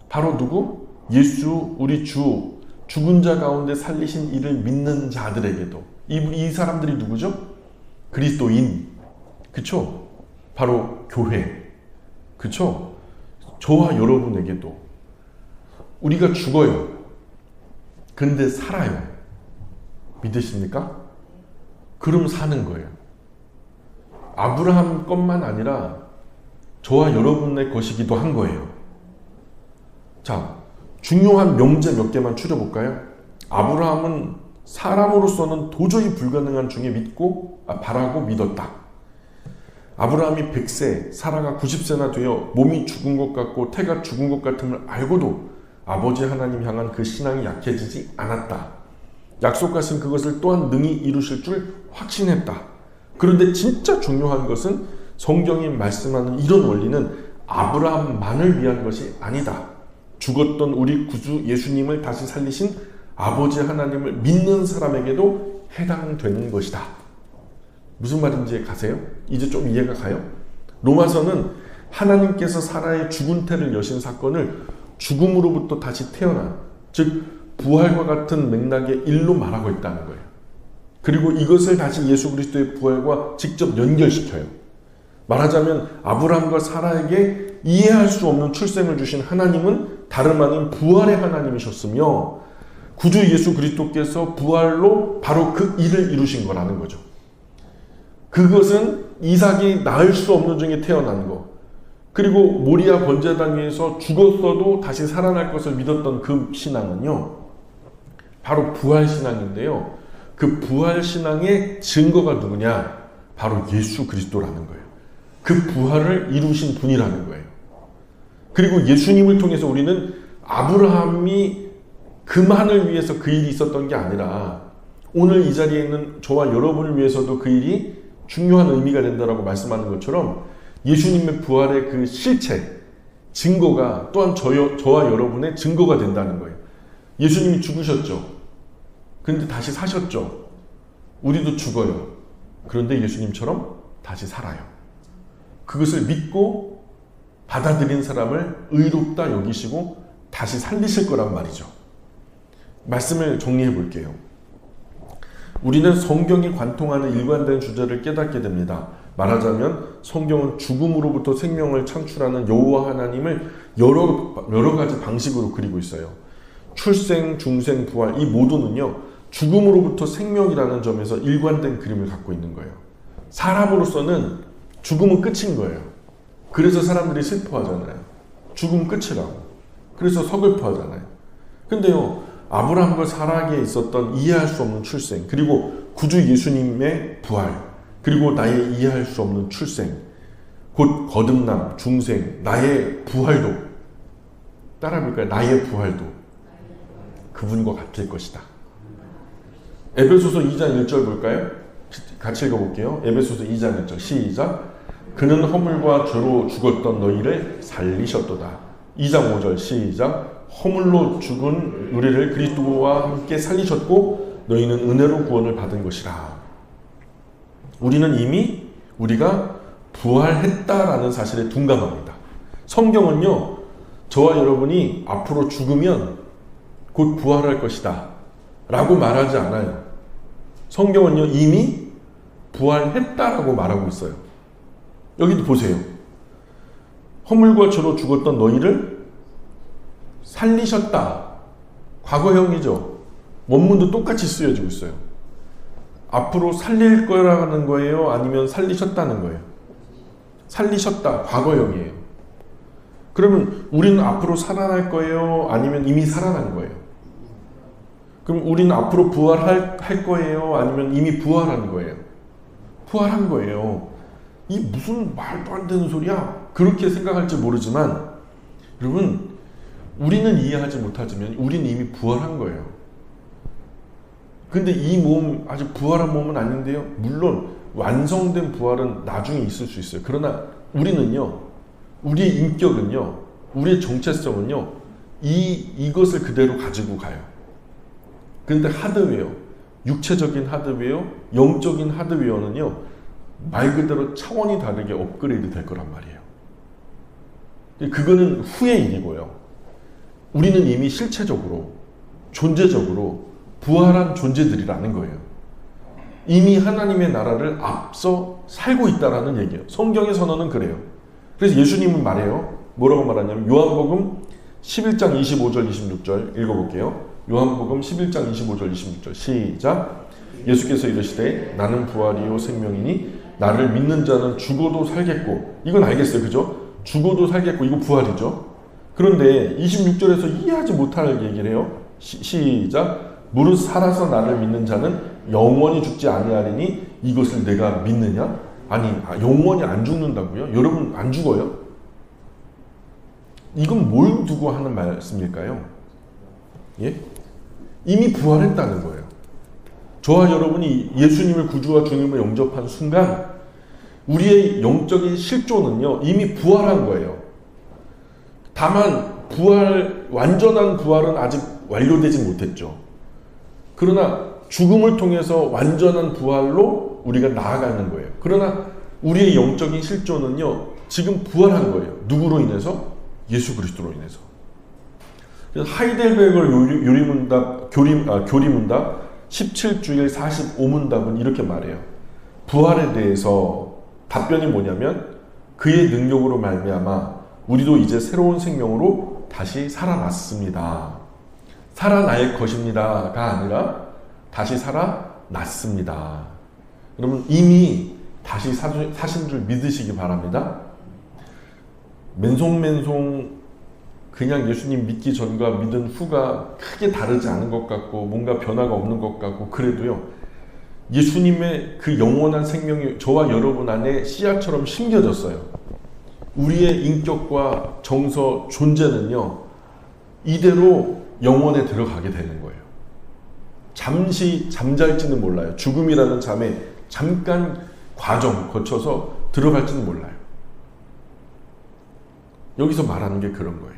바로 누구? 예수 우리 주 죽은 자 가운데 살리신 이를 믿는 자들에게도. 이 사람들이 누구죠? 그리스도인. 그쵸? 바로 교회. 그쵸? 저와 여러분에게도. 우리가 죽어요. 근데 살아요. 믿으십니까? 그럼 사는 거예요. 아브라함 것만 아니라 저와 여러분의 것이기도 한 거예요. 자, 중요한 명제 몇 개만 추려볼까요? 아브라함은 사람으로서는 도저히 불가능한 중에 바라고 믿었다. 아브라함이 100세, 사라가 90세나 되어 몸이 죽은 것 같고 태가 죽은 것 같음을 알고도 아버지 하나님 향한 그 신앙이 약해지지 않았다. 약속하신 그것을 또한 능히 이루실 줄 확신했다. 그런데 진짜 중요한 것은 성경이 말씀하는 이런 원리는 아브라함만을 위한 것이 아니다. 죽었던 우리 구주 예수님을 다시 살리신 아버지 하나님을 믿는 사람에게도 해당되는 것이다. 무슨 말인지 가세요? 이제 좀 이해가 가요? 로마서는 하나님께서 사라의 죽은 태를 여신 사건을 죽음으로부터 다시 태어난, 즉 부활과 같은 맥락의 일로 말하고 있다는 거예요. 그리고 이것을 다시 예수 그리스도의 부활과 직접 연결시켜요. 말하자면 아브라함과 사라에게 이해할 수 없는 출생을 주신 하나님은 다름 아닌 부활의 하나님이셨으며 구주 예수 그리스도께서 부활로 바로 그 일을 이루신 거라는 거죠. 그것은 이삭이 낳을 수 없는 중에 태어난 거, 그리고 모리아 번제단 위에서 죽었어도 다시 살아날 것을 믿었던 그 신앙은요, 바로 부활신앙인데요. 그 부활신앙의 증거가 누구냐? 바로 예수 그리스도라는 거예요. 그 부활을 이루신 분이라는 거예요. 그리고 예수님을 통해서 우리는 아브라함이 그만을 위해서 그 일이 있었던 게 아니라 오늘 이 자리에 있는 저와 여러분을 위해서도 그 일이 중요한 의미가 된다라고 말씀하는 것처럼 예수님의 부활의 그 실체, 증거가 또한 저와 여러분의 증거가 된다는 거예요. 예수님이 죽으셨죠. 그런데 다시 사셨죠. 우리도 죽어요. 그런데 예수님처럼 다시 살아요. 그것을 믿고 받아들인 사람을 의롭다 여기시고 다시 살리실 거란 말이죠. 말씀을 정리해 볼게요. 우리는 성경이 관통하는 일관된 주제를 깨닫게 됩니다. 말하자면 성경은 죽음으로부터 생명을 창출하는 여호와 하나님을 여러 가지 방식으로 그리고 있어요. 출생, 중생, 부활, 이 모두는요, 죽음으로부터 생명이라는 점에서 일관된 그림을 갖고 있는 거예요. 사람으로서는 죽음은 끝인 거예요. 그래서 사람들이 슬퍼하잖아요. 죽음 끝이라고. 그래서 서글퍼하잖아요. 근데요, 아브라함과 사라에게 있었던 이해할 수 없는 출생, 그리고 구주 예수님의 부활, 그리고 나의 이해할 수 없는 출생, 곧 거듭남, 중생, 나의 부활도, 따라해볼까요? 나의 부활도 그분과 같을 것이다. 에베소서 2장 1절 볼까요? 같이 읽어볼게요. 에베소서 2장 1절 시작. 그는 허물과 죄로 죽었던 너희를 살리셨도다. 2장 5절 시작. 허물로 죽은 우리를 그리스도와 함께 살리셨고 너희는 은혜로 구원을 받은 것이라. 우리는 이미 우리가 부활했다라는 사실에 둔감합니다. 성경은요, 저와 여러분이 앞으로 죽으면 곧 부활할 것이다 라고 말하지 않아요. 성경은요, 이미 부활했다라고 말하고 있어요. 여기도 보세요. 허물과 죄로 죽었던 너희를 살리셨다. 과거형이죠. 원문도 똑같이 쓰여지고 있어요. 앞으로 살릴 거라는 거예요? 아니면 살리셨다는 거예요? 살리셨다. 과거형이에요. 그러면 우리는 앞으로 살아날 거예요? 아니면 이미 살아난 거예요? 그럼 우리는 앞으로 부활할 거예요? 아니면 이미 부활한 거예요? 부활한 거예요. 이 무슨 말도 안 되는 소리야? 그렇게 생각할지 모르지만 여러분, 우리는 이해하지 못하지만 우리는 이미 부활한 거예요. 근데 이 몸, 아직 부활한 몸은 아닌데요. 물론 완성된 부활은 나중에 있을 수 있어요. 그러나 우리는요, 우리의 인격은요, 우리의 정체성은요, 이것을 그대로 가지고 가요. 그런데 하드웨어, 육체적인 하드웨어, 영적인 하드웨어는요, 말 그대로 차원이 다르게 업그레이드 될 거란 말이에요. 그거는 후의 일이고요. 우리는 이미 실체적으로 존재적으로 부활한 존재들이라는 거예요. 이미 하나님의 나라를 앞서 살고 있다라는 얘기예요. 성경의 선언은 그래요. 그래서 예수님은 말해요. 뭐라고 말하냐면 요한복음 11장 25절 26절 읽어볼게요. 요한복음 11장 25절 26절 시작. 예수께서 이르시되 나는 부활이요 생명이니 나를 믿는 자는 죽어도 살겠고, 이건 알겠어요. 그죠? 죽어도 살겠고, 이거 부활이죠. 그런데 26절에서 이해하지 못할 얘기를 해요. 시작. 무릇 살아서 나를 믿는 자는 영원히 죽지 아니하리니 이것을 내가 믿느냐? 아니, 영원히 안 죽는다고요? 여러분 안 죽어요? 이건 뭘 두고 하는 말씀일까요? 예? 이미 부활했다는 거예요. 저와 여러분이 예수님을 구주와 주님을 영접한 순간 우리의 영적인 실존은요 이미 부활한 거예요. 다만 완전한 부활은 아직 완료되지 못했죠. 그러나 죽음을 통해서 완전한 부활로 우리가 나아가는 거예요. 그러나 우리의 영적인 실존은요 지금 부활한 거예요. 누구로 인해서? 예수 그리스도로 인해서. 그래서 하이델베거 교리문답 17주일 45문답은 이렇게 말해요. 부활에 대해서 답변이 뭐냐면 그의 능력으로 말미암아 우리도 이제 새로운 생명으로 다시 살아났습니다. 살아날 것입니다가 아니라 다시 살아났습니다. 여러분 이미 다시 사신 줄 믿으시기 바랍니다. 맨송맨송 그냥 예수님 믿기 전과 믿은 후가 크게 다르지 않은 것 같고 뭔가 변화가 없는 것 같고 그래도요 예수님의 그 영원한 생명이 저와 여러분 안에 씨앗처럼 심겨졌어요. 우리의 인격과 정서, 존재는요 이대로 영원에 들어가게 되는 거예요. 잠시 잠잘지는 몰라요. 죽음이라는 잠에 잠깐 과정 거쳐서 들어갈지는 몰라요. 여기서 말하는 게 그런 거예요.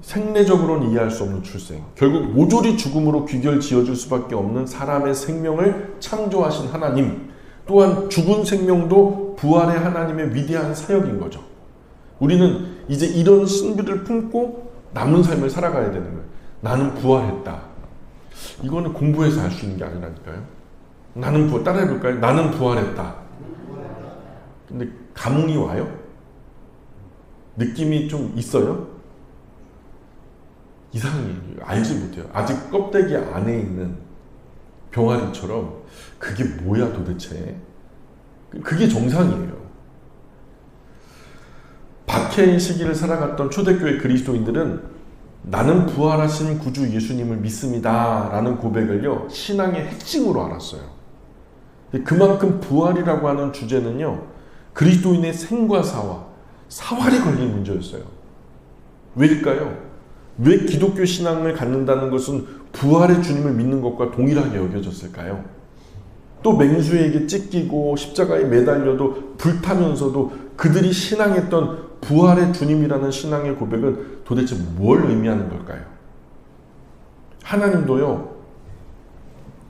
생리적으로는 이해할 수 없는 출생, 결국 모조리 죽음으로 귀결 지어줄 수밖에 없는 사람의 생명을 창조하신 하나님, 또한 죽은 생명도 부활의 하나님의 위대한 사역인 거죠. 우리는 이제 이런 신비를 품고 남은 삶을 살아가야 되는 거예요. 나는 부활했다. 이거는 공부해서 알 수 있는 게 아니라니까요. 나는 따라해볼까요? 나는 부활했다. 근데 감흥이 와요? 느낌이 좀 있어요? 이상해. 알지 못해요. 아직 껍데기 안에 있는 병아리처럼 그게 뭐야 도대체. 그게 정상이에요. 박해의 시기를 살아갔던 초대교회 그리스도인들은 나는 부활하신 구주 예수님을 믿습니다 라는 고백을요 신앙의 핵심으로 알았어요. 그만큼 부활이라고 하는 주제는요 그리스도인의 생과 사활이 걸린 문제였어요. 왜일까요? 왜 기독교 신앙을 갖는다는 것은 부활의 주님을 믿는 것과 동일하게 여겨졌을까요? 또 맹수에게 찢기고 십자가에 매달려도 불타면서도 그들이 신앙했던 부활의 주님이라는 신앙의 고백은 도대체 뭘 의미하는 걸까요? 하나님도요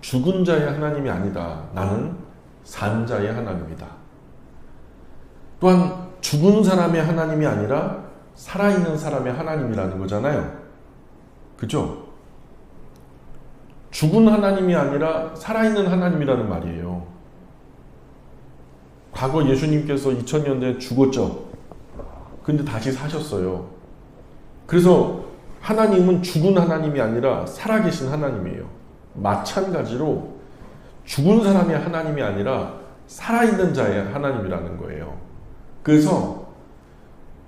죽은 자의 하나님이 아니다. 나는 산 자의 하나님이다. 또한 죽은 사람의 하나님이 아니라 살아있는 사람의 하나님이라는 거잖아요. 그죠? 죽은 하나님이 아니라 살아있는 하나님이라는 말이에요. 과거 예수님께서 2000년 전에 죽었죠. 근데 다시 사셨어요. 그래서 하나님은 죽은 하나님이 아니라 살아계신 하나님이에요. 마찬가지로 죽은 사람의 하나님이 아니라 살아있는 자의 하나님이라는 거예요. 그래서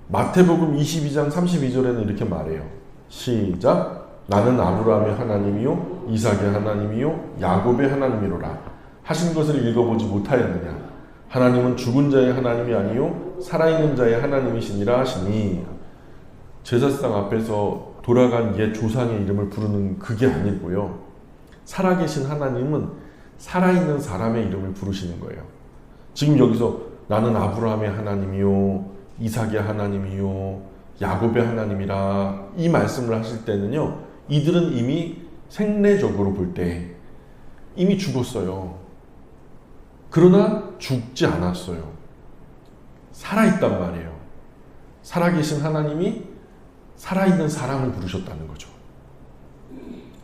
마태복음 22장 32절에는 이렇게 말해요. 시작. 나는 아브라함의 하나님이요 이삭의 하나님이요 야곱의 하나님이로라. 하신 것을 읽어보지 못하였느냐. 하나님은 죽은 자의 하나님이 아니요 살아있는 자의 하나님이시니라 하시니. 제사상 앞에서 돌아간 옛 조상의 이름을 부르는 그게 아니고요. 살아계신 하나님은 살아있는 사람의 이름을 부르시는 거예요. 지금 여기서 나는 아브라함의 하나님이요 이삭의 하나님이요 야곱의 하나님이라 이 말씀을 하실 때는요 이들은 이미 생례적으로 볼 때 이미 죽었어요. 그러나 죽지 않았어요. 살아있단 말이에요. 살아계신 하나님이 살아있는 사람을 부르셨다는 거죠.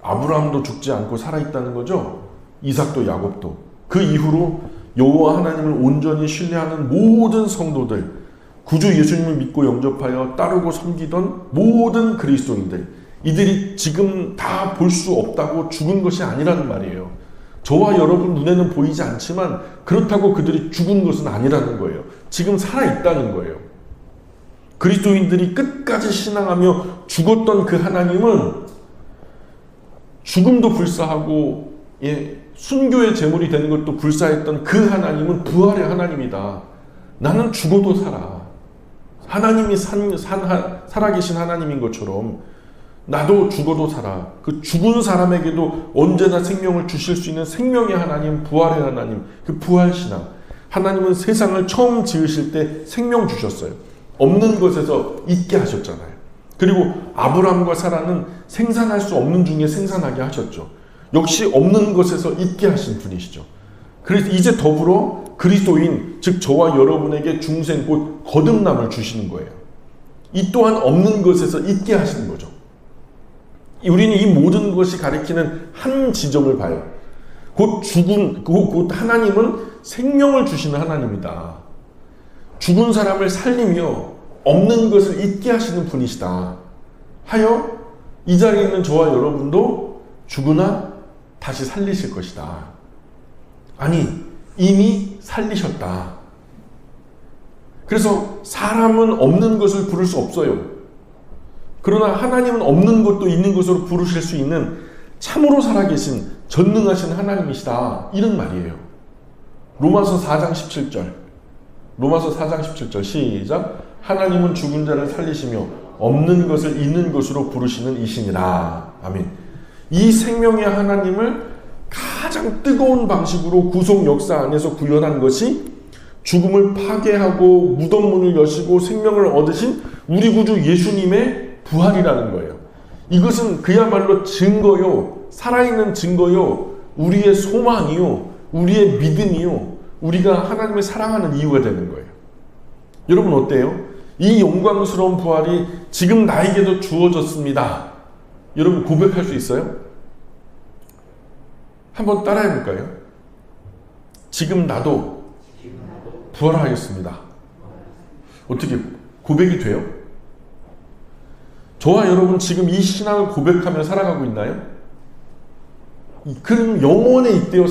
아브라함도 죽지 않고 살아있다는 거죠. 이삭도 야곱도. 그 이후로 여호와 하나님을 온전히 신뢰하는 모든 성도들, 구주 예수님을 믿고 영접하여 따르고 섬기던 모든 그리스도인들, 이들이 지금 다 볼 수 없다고 죽은 것이 아니라는 말이에요. 저와 여러분 눈에는 보이지 않지만 그렇다고 그들이 죽은 것은 아니라는 거예요. 지금 살아있다는 거예요. 그리스도인들이 끝까지 신앙하며 죽었던 그 하나님은 죽음도 불사하고 순교의 제물이 되는 것도 불사했던 그 하나님은 부활의 하나님이다. 나는 죽어도 살아. 하나님이 살아계신 하나님인 것처럼 나도 죽어도 살아. 그 죽은 사람에게도 언제나 생명을 주실 수 있는 생명의 하나님, 부활의 하나님, 그 부활신앙. 하나님은 세상을 처음 지으실 때 생명 주셨어요. 없는 것에서 있게 하셨잖아요. 그리고 아브라함과 사라는 생산할 수 없는 중에 생산하게 하셨죠. 역시 없는 것에서 있게 하신 분이시죠. 그래서 이제 더불어 그리스도인, 즉 저와 여러분에게 중생 곧 거듭남을 주시는 거예요. 이 또한 없는 것에서 있게 하시는 거죠. 우리는 이 모든 것이 가리키는 한 지점을 봐요. 곧 하나님은 생명을 주시는 하나님이다. 죽은 사람을 살리며 없는 것을 있게 하시는 분이시다 하여 이 자리에 있는 저와 여러분도 죽으나 다시 살리실 것이다. 아니, 이미 살리셨다. 그래서 사람은 없는 것을 부를 수 없어요. 그러나 하나님은 없는 것도 있는 것으로 부르실 수 있는 참으로 살아계신 전능하신 하나님이시다. 이런 말이에요. 로마서 4장 17절. 로마서 4장 17절 시작. 하나님은 죽은 자를 살리시며 없는 것을 있는 것으로 부르시는 이시니라. 아멘. 이 생명의 하나님을 가장 뜨거운 방식으로 구속 역사 안에서 구현한 것이 죽음을 파괴하고 무덤 문을 여시고 생명을 얻으신 우리 구주 예수님의 부활이라는 거예요. 이것은 그야말로 증거요, 살아있는 증거요, 우리의 소망이요, 우리의 믿음이요, 우리가 하나님을 사랑하는 이유가 되는 거예요. 여러분 어때요? 이 영광스러운 부활이 지금 나에게도 주어졌습니다. 여러분 고백할 수 있어요? 한번 따라해 볼까요? 지금 나도 부활하였습니다. 어떻게 고백이 돼요? 저와 여러분 지금 이 신앙을 고백하며 살아가고 있나요? 그럼 영원에 있대요.